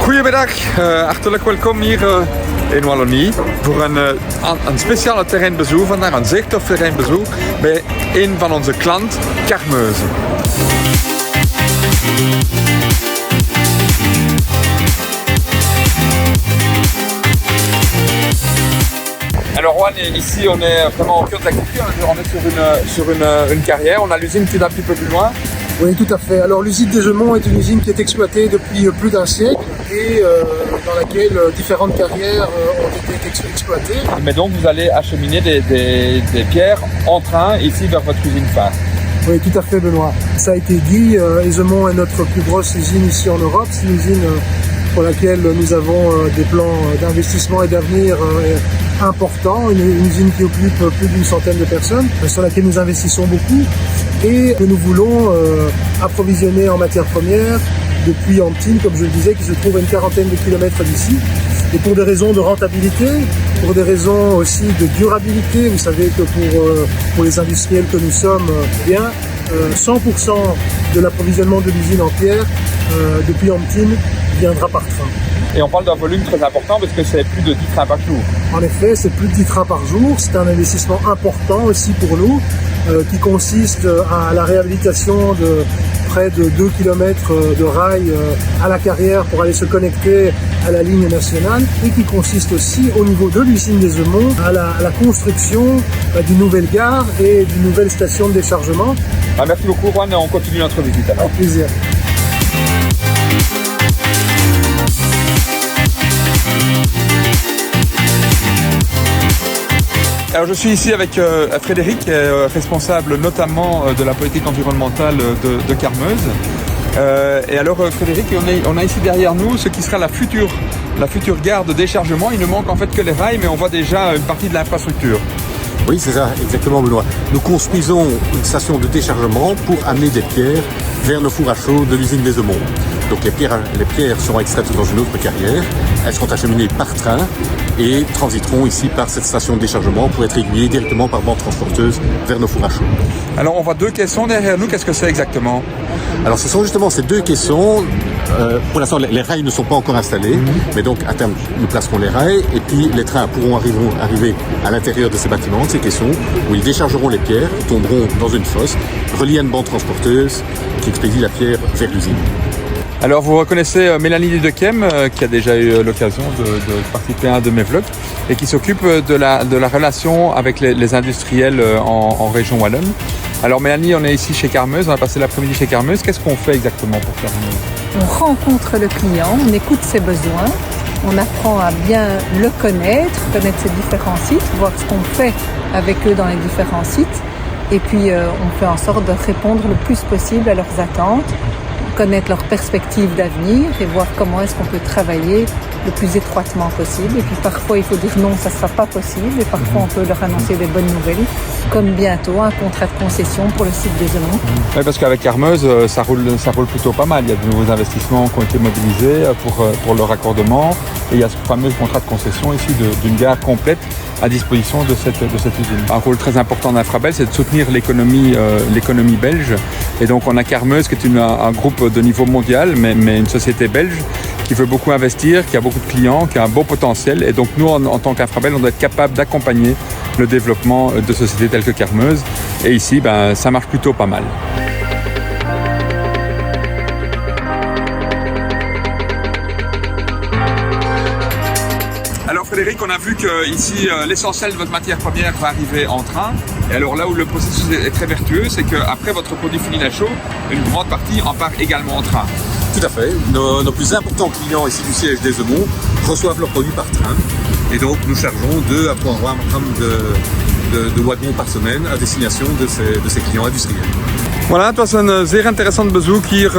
Goedemiddag, hartelijk welkom hier in Wallonie voor een speciale terreinbezoek vandaag, een zicht- of terreinbezoek bij een van onze klanten, Carmeuse. Alors Juan, ici on est vraiment au cœur de la culture, on est sur une carrière, on a l'usine qui est un petit peu plus loin. Oui, tout à fait. Alors l'usine d'Aisemont est une usine qui est exploitée depuis plus d'un siècle et dans laquelle différentes carrières ont été exploitées. Mais donc vous allez acheminer des pierres en train ici vers votre usine phare. Oui, tout à fait, Benoît. Ça a été dit, Aisemont est notre plus grosse usine ici en Europe. C'est une usine pour laquelle nous avons des plans d'investissement et d'avenir importants. Une usine qui occupe plus d'une centaine de personnes, sur laquelle nous investissons beaucoup et que nous voulons approvisionner en matières premières depuis Amptine, comme je le disais, qui se trouve à une quarantaine de kilomètres d'ici. Et pour des raisons de rentabilité, pour des raisons aussi de durabilité, vous savez que pour les industriels que nous sommes, 100% de l'approvisionnement de l'usine en pierre depuis Amptine viendra par train. Et on parle d'un volume très important parce que c'est plus de 10 trains par jour. En effet, c'est plus de 10 trains par jour. C'est un investissement important aussi pour nous qui consiste à la réhabilitation de près de 2 km de rails à la carrière pour aller se connecter à la ligne nationale et qui consiste aussi au niveau de l'usine d'Aisemont à la construction d'une nouvelle gare et d'une nouvelle station de déchargement. Merci beaucoup Juan, on continue notre visite alors. Avec plaisir. Alors je suis ici avec Frédéric, responsable notamment de la politique environnementale de Carmeuse. Et alors Frédéric, on a ici derrière nous ce qui sera la future gare de déchargement. Il ne manque en fait que les rails, mais on voit déjà une partie de l'infrastructure. Oui, c'est ça, exactement, Benoît. Nous construisons une station de déchargement pour amener des pierres vers nos fours à chaud de l'usine d'Aisemont. Donc les pierres seront extraites dans une autre carrière, elles seront acheminées par train et transiteront ici par cette station de déchargement pour être aiguillées directement par bande transporteuse vers nos fours à chaud. Alors on voit deux caissons derrière nous, qu'est-ce que c'est exactement? Alors ce sont justement ces deux caissons. Pour l'instant, les rails ne sont pas encore installés, mais donc à terme, nous placerons les rails et puis les trains pourront arriver à l'intérieur de ces bâtiments, de ces caissons, où ils déchargeront les pierres, tomberont dans une fosse, reliées à une bande transporteuse qui expédie la pierre vers l'usine. Alors vous reconnaissez Mélanie Dequem qui a déjà eu l'occasion de participer à un de mes vlogs et qui s'occupe de la relation avec les industriels en région wallonne. Alors Mélanie, on est ici chez Carmeuse, on a passé l'après-midi chez Carmeuse. Qu'est-ce qu'on fait exactement pour Carmeuse? On rencontre le client, on écoute ses besoins, on apprend à bien le connaître ses différents sites, voir ce qu'on fait avec eux dans les différents sites et puis on fait en sorte de répondre le plus possible à leurs attentes, connaître leurs perspectives d'avenir et voir comment est-ce qu'on peut travailler le plus étroitement possible. Et puis parfois il faut dire non, ça ne sera pas possible et parfois on peut leur annoncer des bonnes nouvelles, comme bientôt un contrat de concession pour le site d'Aisemont. Oui, parce qu'avec Carmeuse, ça roule plutôt pas mal. Il y a de nouveaux investissements qui ont été mobilisés pour le raccordement et il y a ce fameux contrat de concession ici d'une gare complète à disposition de cette usine. Un rôle très important d'Infrabel, c'est de soutenir l'économie belge. Et donc on a Carmeuse qui est un groupe de niveau mondial, mais une société belge qui veut beaucoup investir, qui a beaucoup de clients, qui a un beau potentiel. Et donc nous, en tant qu'Infrabel, on doit être capable d'accompagner le développement de sociétés telles que Carmeuse. Et ici, ça marche plutôt pas mal. Alors Frédéric, on a vu que ici l'essentiel de votre matière première va arriver en train. Et alors là où le processus est très vertueux, c'est qu'après votre produit fini à chaud, une grande partie en part également en train. Tout à fait. Nos plus importants clients ici du siège d'Aisemont reçoivent leurs produits par train. Et donc nous chargeons 2 à 3 grammes de wagons par semaine à destination de ces clients industriels. Voilà, het was een zeer interessant bezoek hier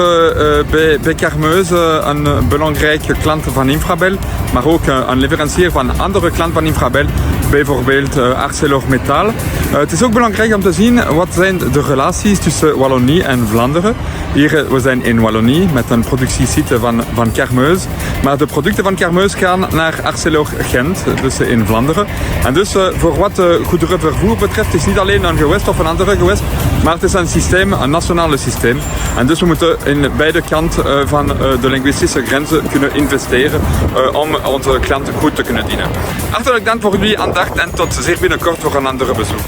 bij Carmeuse. Een belangrijke klant van Infrabel, maar ook een leverancier van andere klanten van Infrabel, bijvoorbeeld ArcelorMittal. Het is ook belangrijk om te zien wat zijn de relaties tussen Wallonie en Vlaanderen. Hier, we zijn in Wallonie met een productiesite van Carmeuse. Maar de producten van Carmeuse gaan naar Arcelor Gent, dus in Vlaanderen. En dus voor wat goederenvervoer betreft is niet alleen een gewest of een andere gewest, maar het is een systeem, een nationale systeem. En dus we moeten in beide kanten van de linguïstische grenzen kunnen investeren om onze klanten goed te kunnen dienen. Hartelijk dank voor jullie aandacht en tot zeer binnenkort voor een andere bezoek.